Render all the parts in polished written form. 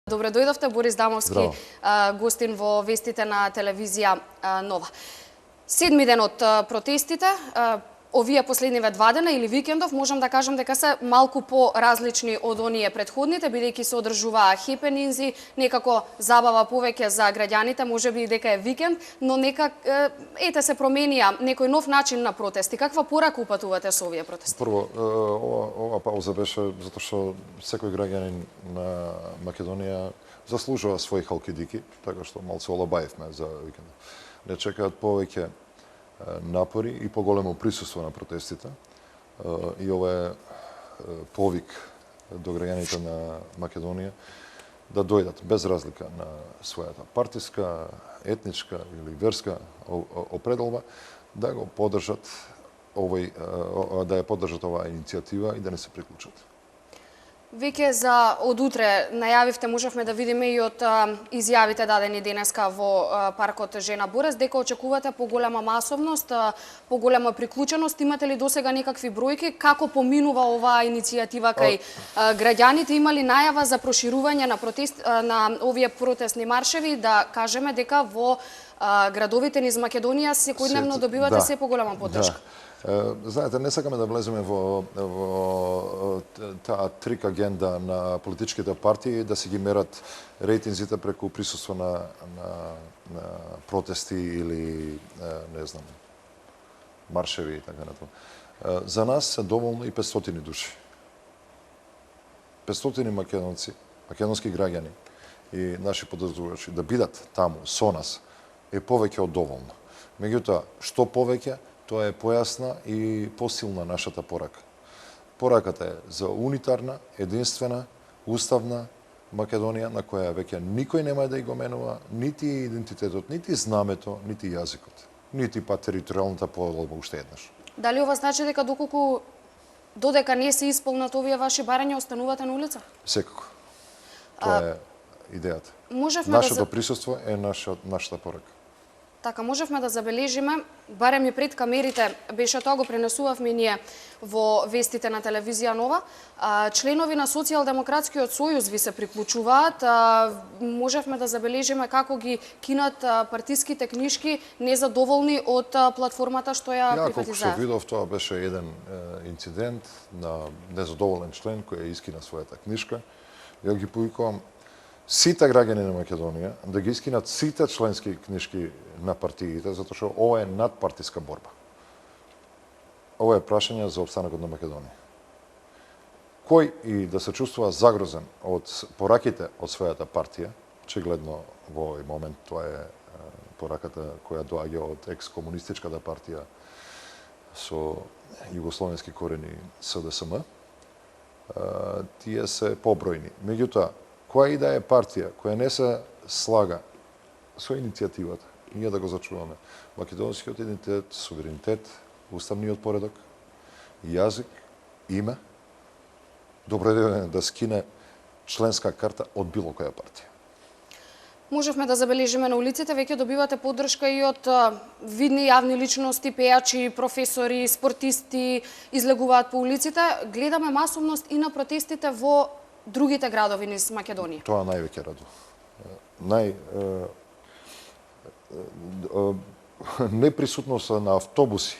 Добре дојдовте, Борис Дамовски, Здраво. гостин во вестите на телевизија Нова. Седми ден од протестите, овие последниве 2 дена или викендов, можам да кажам дека се малку по-различни од оние претходните, бидејќи се одржуваа хепенинзи, некако забава повеќе за граѓаните, можеби и дека е викенд, но некак ете се променија некој нов начин на протести. Каква порака упатувате со овие протести? Прво, ова пауза беше затоа што секој граѓанин на Македонија заслужува своји халкидики, така што малку олабаевме за викендот. Не чекаат повеќе напори и поголемо присуство на протестите. И ова е повик до граѓаните на Македонија да дојдат без разлика на својата партиска, етничка или верска определба, да го поддржат да ја поддржат оваа иницијатива и да не се приклучат. Веќе за од утре најавивте, можевме да видиме и од изјавите дадени денеска во паркот Жена Борес, дека очекувате поголема масовност, поголема приклученост. Имате ли досега некакви бројки? Како поминува оваа иницијатива кај граѓаните? Има ли најава за проширување на овие протестни маршеви? Да кажеме дека во градовите низ Македонија секојдневно добивате се поголема поддршка. Знаете, не сакаме да влеземе во таа трик агенда на политичките партии да си ги мерат рейтинзите преку присуство на протести или не знам маршеви и така натаму. За нас се доволно и 500 души. 500 македонци, македонски граѓани и наши поддржувачи да бидат таму со нас е повеќе од доволно. Меѓутоа, што повеќе, тоа е појасна и посилна нашата порака. Пораката е за унитарна, единствена, уставна Македонија на која веќе никој нема да ја го менува нити идентитетот, нити знамето, нити јазикот, нити па територијалната поделба уште еднаш. Дали ова значи дека додека не се исполнат овие ваши барања, останувате на улица? Секако. Тоа е идејата. Нашето присуство е нашата порака. Така, можевме да забележиме, барем и пред камерите, беше тоа го пренесувавме ние во вестите на телевизија Нова, членови на Социјалдемократскиот сојуз ви се приклучуваат, можевме да забележиме како ги кинат партиските книшки незадоволни од платформата што ја приватизаа. Колку што видов, тоа беше еден инцидент на незадоволен член кој ја искина својата книшка. Ја ги повикувам сите граѓани на Македонија да ги искинат сите членски книшки на партиите, затоа што ова е надпартиска борба. Ова е прашање за опстанокот на Македонија. Кој и да се чувствува загрозен од пораките од својата партија, очигледно во овој момент тоа е пораката која доаѓа од екс-комунистичката партија со југословенски корени СДСМ, тие се побројни. Меѓутоа, која и да е партија која не се слага со иницијативата, ние да го зачуваме македонскиот идентитет, суверенитет, уставниот поредок, јазик, име, добро е да скине членска карта од било која партија. Можевме да забележиме на улиците, веќе добивате поддршка и од видни јавни личности, пејачи, професори, спортисти, излегуваат по улиците. Гледаме масовност и на протестите во другите градови низ Македонија. Тоа највеќе радува. Неприсутноста на автобуси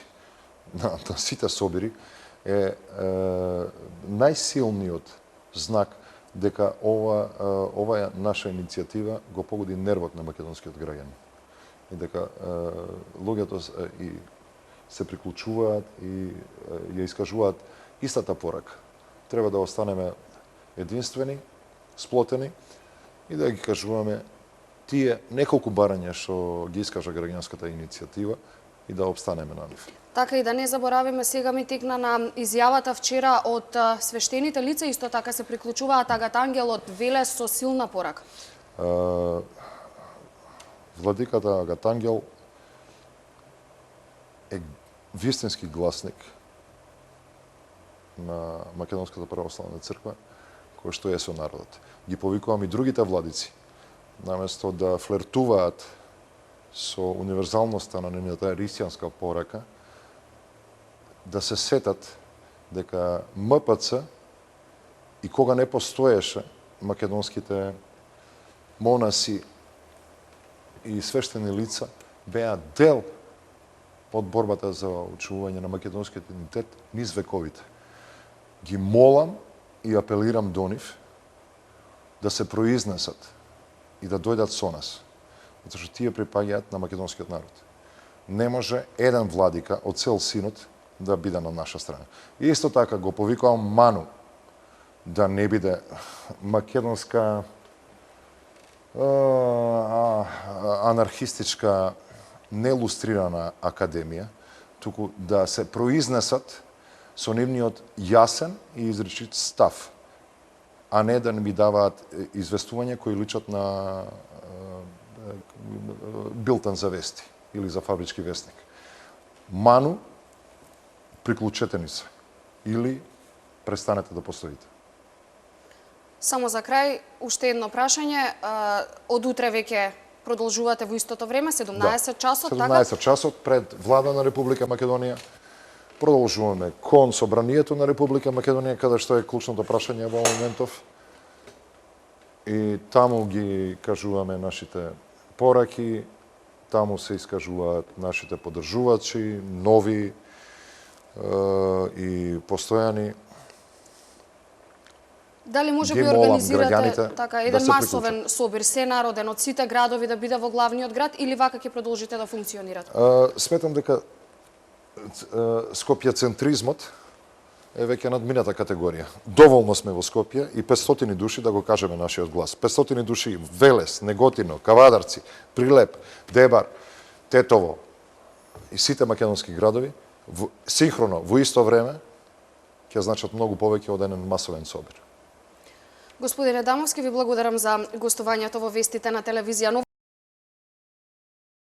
на сите собири е најсилниот знак дека оваа наша иницијатива го погоди нервот на македонскиот граѓани. И дека луѓето се приклучуваат и ја искажуваат истата порака. Треба да останеме единствени, сплотени и да ги кажуваме тие неколку барања што ги искажа граѓанската иницијатива и да обстанеме на нив. Така и да не заборавиме, сега ми текна на изјавата вчера од свештените лица, исто така се приклучуваат Агат Ангел од Велес со силна порака. Владиката Агат Ангел е вистински гласник на Македонската православна црква, кој што е со народот. Ги повикувам и другите владици, наместо да флертуваат со универзалноста на нивната христијанска порака, да се сетат дека МПЦ и кога не постоеше македонските монаси и свештени лица беа дел од борбата за очувување на македонскиот идентитет низ вековите. Ги молам и апелирам до нив да се произнесат и да дојдат со нас, затоа што тие припаѓаат на македонскиот народ. Не може еден владика од цел синот да биде на наша страна. И исто така го повикувам Ману да не биде македонска анархистичка нелустрирана академија, туку да се произнесат со нивниот јасен и изречит став, а не да не ми даваат известувања кои личат на билтен за вести или за фабрички вестник. Ману, приклучете ни се или престанете да постоите. Само за крај, уште едно прашање. Од утре веќе продолжувате во истото време, 17 часот, 17 часот пред влада на Република Македонија. Продолжуваме кон собранието на Република Македонија, каде што е клучното прашање во моментов. И таму ги кажуваме нашите пораки, таму се искажуваат нашите поддржувачи, нови и постојани. Дали може би молам организирате граѓаните така да еден се масовен собир, се народен од сите градови да биде во главниот град или вака ќе продолжите да функционирате? Сметам дека скопјецентризмот е веќе надмината категорија. Доволно сме во Скопје и 500 души да го кажеме нашиот глас. 500 души Велес, Неготино, Кавадарци, Прилеп, Дебар, Тетово и сите македонски градови синхроно во исто време ќе значат многу повеќе од еден масовен собир. Господине Адамовски, ви благодарам за гостувањето во вестите на телевизија